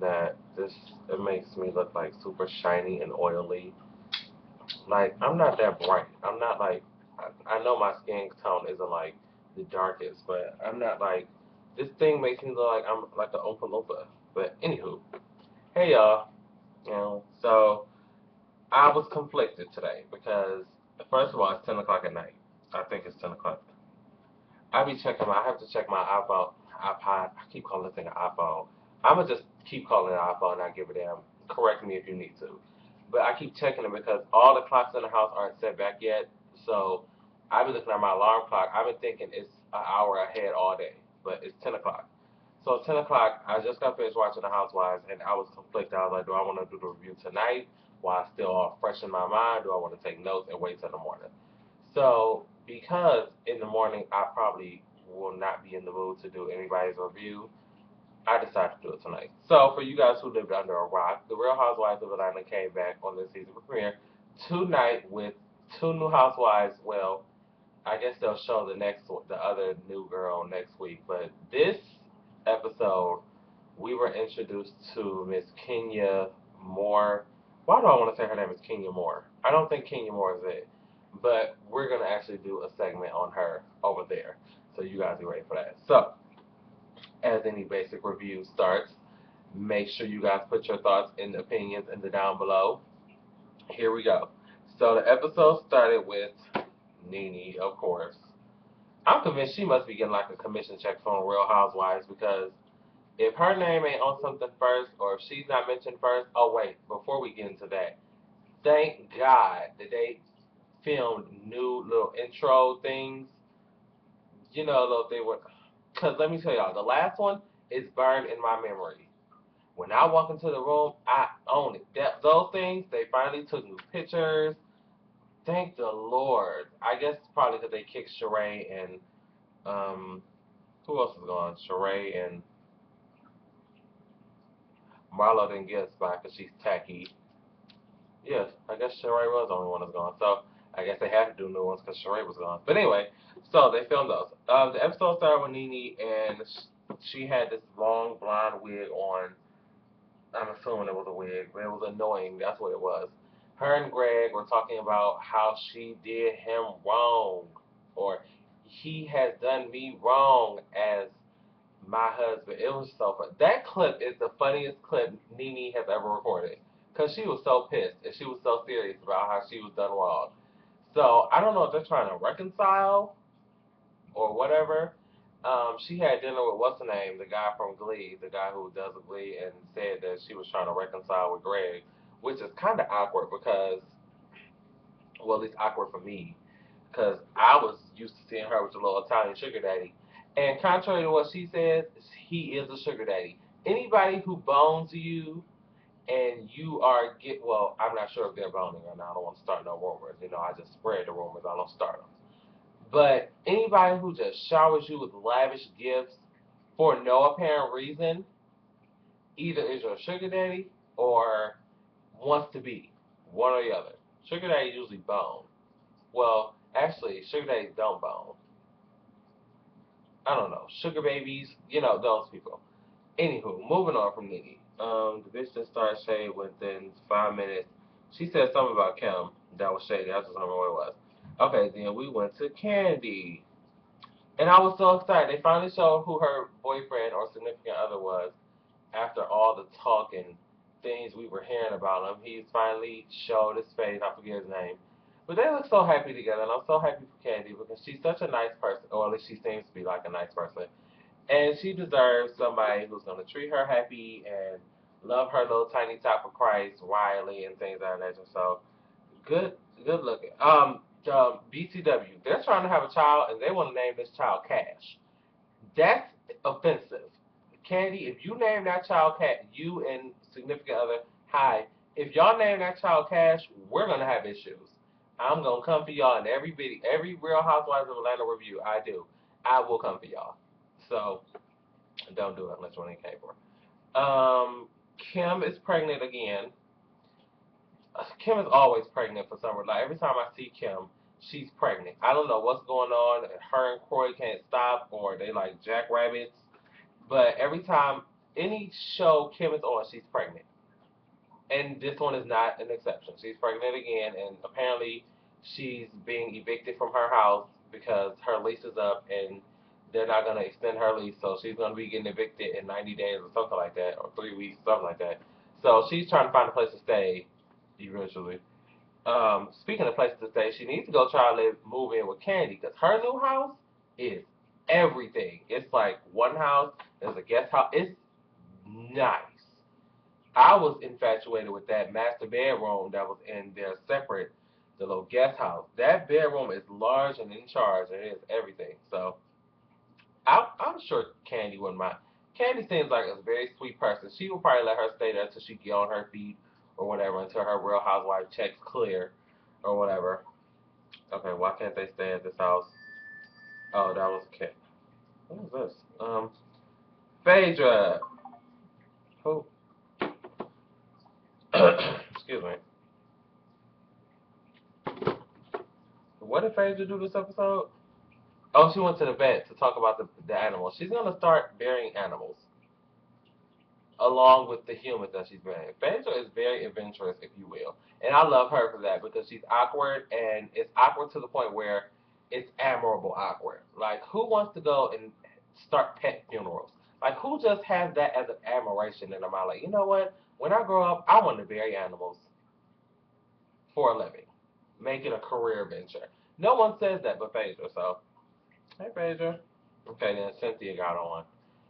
that it makes me look like super shiny and oily. Like I'm not that bright. I'm not like I know my skin tone isn't like the darkest, but I'm not like this thing makes me look like I'm like an Oompa Loompa. But anywho, hey y'all, so I was conflicted today because first of all it's 10 o'clock at night. I think it's 10 o'clock. I have to check my iPhone, iPod. I keep calling this thing an iPhone. I'ma just keep calling it an iPhone and not give a damn. Correct me if you need to. But I keep checking it because all the clocks in the house aren't set back yet. So I've been looking at my alarm clock. I've been thinking it's an hour ahead all day, but it's 10 o'clock. So 10 o'clock, I just got finished watching The Housewives, and I was conflicted. I was like, do I want to do the review tonight while it's still all fresh in my mind? Do I want to take notes and wait till the morning? So, because in the morning I probably will not be in the mood to do anybody's review, I decided to do it tonight. So, for you guys who lived under a rock, The Real Housewives of Atlanta came back on the season premiere tonight with two new housewives. Well, I guess they'll show the other new girl next week. But this episode, we were introduced to Miss Kenya Moore. Why do I want to say her name is Kenya Moore? I don't think Kenya Moore is it. But we're going to actually do a segment on her over there. So you guys be ready for that. So, as any basic review starts, make sure you guys put your thoughts and opinions in the down below. Here we go. So the episode started with Nene, of course. I'm convinced she must be getting like a commission check from Real Housewives because if her name ain't on something first or if she's not mentioned first, oh wait, before we get into that, thank God that they filmed new little intro things. You know, little thing with, cause let me tell y'all, the last one is burned in my memory. When I walk into the room, I own it. Those things, they finally took new pictures. Thank the Lord. I guess probably because they kicked Sheree and um, who else is gone? Sheree and Marlo didn't get a spot because she's tacky. Yes, I guess Sheree was the only one that's gone. So I guess they had to do new ones because Sheree was gone. But anyway, so they filmed those. The episode started with Nene and she had this long blonde wig on. I'm assuming it was a wig, but it was annoying. That's what it was. Her and Greg were talking about how she did him wrong, or he has done me wrong as my husband. It was so fun. That clip is the funniest clip Nene has ever recorded because she was so pissed and she was so serious about how she was done wrong. So I don't know if they're trying to reconcile or whatever. She had dinner with what's the name, the guy from Glee, the guy who does Glee, and said that she was trying to reconcile with Greg, which is kind of awkward because, well, at least awkward for me, because I was used to seeing her with a little Italian sugar daddy, and contrary to what she says, he is a sugar daddy. Anybody who bones you and you are well, I'm not sure if they're boning or not. I don't want to start no rumors. You know, I just spread the rumors. I don't start them. But anybody who just showers you with lavish gifts for no apparent reason either is your sugar daddy or wants to be one or the other. Sugar daddy usually bone. Well, actually, sugar daddies don't bone. I don't know. Sugar babies, those people. Anywho, moving on from Nene. The bitch just started shade within 5 minutes. She said something about Kim that was shady. I just don't remember what it was. Okay, then we went to Candy. And I was so excited. They finally showed who her boyfriend or significant other was after all the talk and things we were hearing about him. He's finally showed his face. I forget his name. But they look so happy together, and I'm so happy for Candy because she's such a nice person, or at least she seems to be like a nice person. And she deserves somebody who's going to treat her happy and love her little tiny top of Christ, Riley, and things like that nature. So, good, good looking. BTW, they're trying to have a child, and they want to name this child Cash. That's offensive. Candy, if you name that child Cash, you and significant other, hi. If y'all name that child Cash, we're gonna have issues. I'm gonna come for y'all in every video, every Real Housewives of Atlanta review I do. I will come for y'all. So don't do it unless you want to for. Kim is pregnant again. Kim is always pregnant for some reason. Like every time I see Kim, she's pregnant. I don't know what's going on. Her and Corey can't stop, or they like jackrabbits. But every time, any show Kim is on, she's pregnant. And this one is not an exception. She's pregnant again, and apparently she's being evicted from her house because her lease is up and they're not going to extend her lease. So she's going to be getting evicted in 90 days or something like that, or 3 weeks, something like that. So she's trying to find a place to stay eventually. Speaking of places to stay, she needs to go try to move in with Candy because her new house is everything. It's like one house, there's a guest house. It's nice. I was infatuated with that master bedroom that was in their separate, the little guest house. That bedroom is large and in charge, and it is everything. So I'm sure Candy wouldn't mind. Candy seems like a very sweet person. She will probably let her stay there until she get on her feet or whatever, until her Real Housewife checks clear or whatever. Okay, why can't they stay at this house? Oh, that was a kid. What is this? Phaedra. Who? Excuse me. What did Phaedra do this episode? Oh, she went to the vet to talk about the animals. She's gonna start burying animals along with the humans that she's burying. Phaedra is very adventurous, if you will, and I love her for that because she's awkward, and it's awkward to the point where it's admirable awkward. Like, who wants to go and start pet funerals? Like, who just has that as an admiration in their mind? Like, you know what? When I grow up, I want to bury animals for a living, make it a career venture. No one says that but Phaedra, so hey, Phaedra. Okay, then Cynthia got on.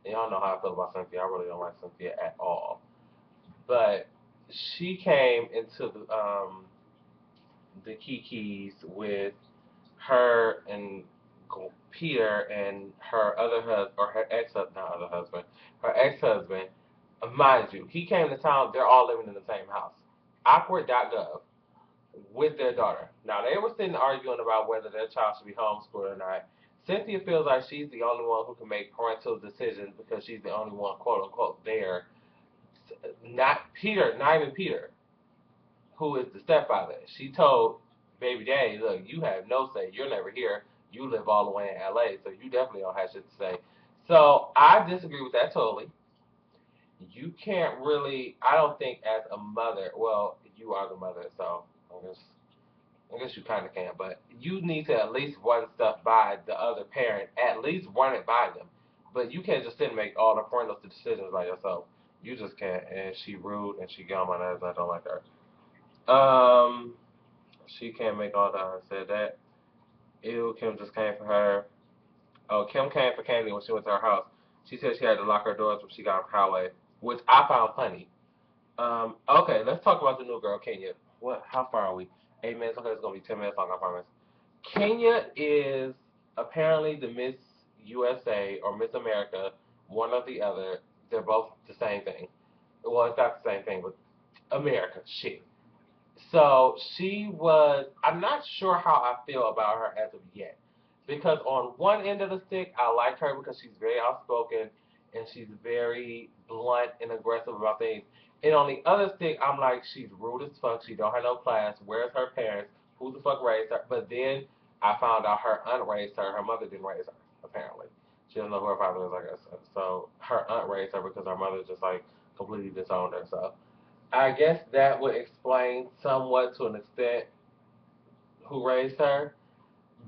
And y'all know how I feel about Cynthia. I really don't like Cynthia at all. But she came into the Kiki's with her and Peter and her other husband, or her ex-husband, not other husband, her ex-husband. Mind you, he came to town. They're all living in the same house. Awkward.gov with their daughter. Now, they were sitting arguing about whether their child should be homeschooled or not. Cynthia feels like she's the only one who can make parental decisions because she's the only one, quote unquote, there. Not Peter, not even Peter, who is the stepfather. She told baby daddy, look, you have no say. You're never here. You live all the way in LA, so you definitely don't have shit to say. So I disagree with that totally. You can't really, I don't think as a mother, well, you are the mother, so I guess you kind of can, but you need to at least run stuff by the other parent. At least run it by them. But you can't just sit and make all the parental decisions by yourself. You just can't. And she rude and she got on my nerves. I don't like her. She can't make all that. I said that. Ew, Kim just came for her. Oh, Kim came for Candy when she went to her house. She said she had to lock her doors when she got off the highway, which I found funny. Okay, let's talk about the new girl, Kenya. What? How far are we? 8 minutes. Okay, it's gonna be 10 minutes long. I promise. Kenya is apparently the Miss USA or Miss America, one or the other. They're both the same thing. Well, it's not the same thing, but America, shit. So she was. I'm not sure how I feel about her as of yet, because on one end of the stick, I like her because she's very outspoken and she's very blunt and aggressive about things. And on the other stick, I'm like, she's rude as fuck. She don't have no class. Where's her parents? Who the fuck raised her? But then I found out her aunt raised her. Her mother didn't raise her, apparently. She doesn't know who her father is, I guess. So her aunt raised her because her mother just like completely disowned her. So I guess that would explain somewhat to an extent who raised her.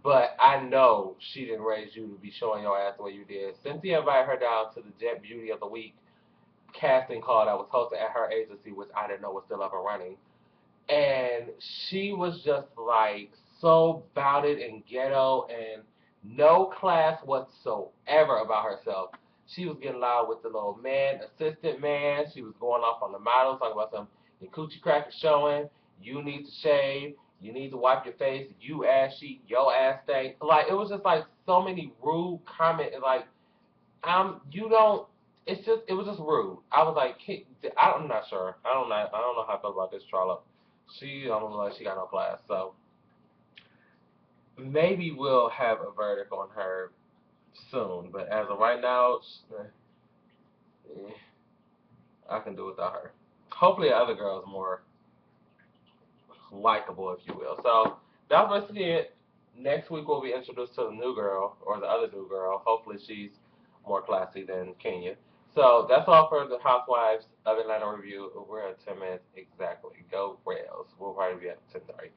But I know she didn't raise you to be showing your ass the way you did. Cynthia invited her down to the Jet Beauty of the Week casting call that was hosted at her agency, which I didn't know was still up and running. And she was just like so about it and ghetto and no class whatsoever about herself. She was getting loud with the little man, assistant man. She was going off on the models, talking about some your coochie crack is showing. You need to shave. You need to wipe your face. You ass cheek. Your ass stank. Like it was just like so many rude comments. Like you don't. It's just it was just rude. I was like, I'm not sure. I don't know how I feel about this Charlotte. She don't look like she got no class. So maybe we'll have a verdict on her soon. But as of right now, I can do without her. Hopefully, the other girl is more likable, if you will. So that's basically it. Next week we'll be introduced to the new girl or the other new girl. Hopefully she's more classy than Kenya. So that's all for the Housewives of Atlanta review. We're at 10 minutes exactly. Go Rails. We'll probably be at 10:30.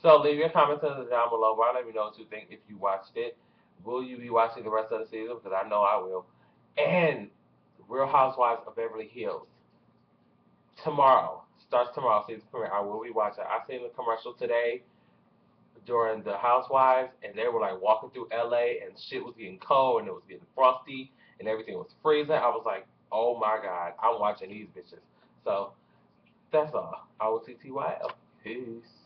So leave your comments down below. Why let me know what you think if you watched it. Will you be watching the rest of the season? Because I know I will. And Real Housewives of Beverly Hills tomorrow starts tomorrow. Season premiere. I will be watching. I seen the commercial today during the Housewives, and they were like walking through LA, and shit was getting cold, and it was getting frosty, and everything was freezing. I was like, oh my god, I'm watching these bitches. So that's all. I will TTYL. Peace.